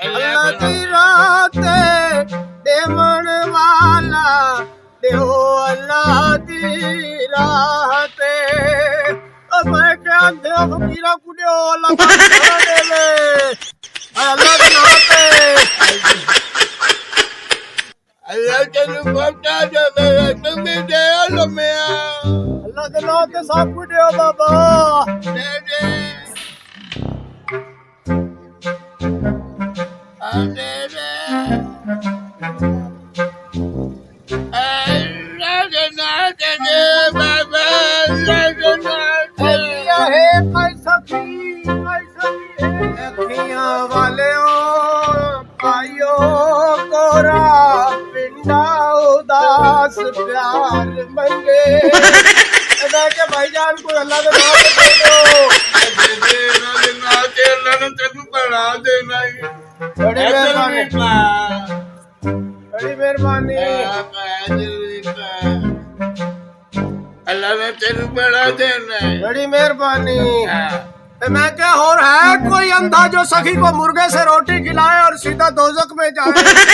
अल्लाह की रात देवण वाला देहो अल्लाह दी रात मैं क्या दे फकीरा कुड़ियो अल्लाह का देवे अल्लाह के नाम पे अल्लाह तेनु बता दे तुम दे लम्या अल्लाह के नाम पे सब कुड़ियो बाबा दे दे उदास प्यार मंगे के भाईजान को अल्लाह के नाम पे दे दो तेनु बढ़ा देना बड़ी मेहरबानी बड़ी मेहरबानी अल्लाह ने तेनु बढ़ा देना बड़ी मेहरबानी मैं क्या हो रहा है कोई अंधा जो सखी को मुर्गे से रोटी खिलाए और सीधा दोजख में जाए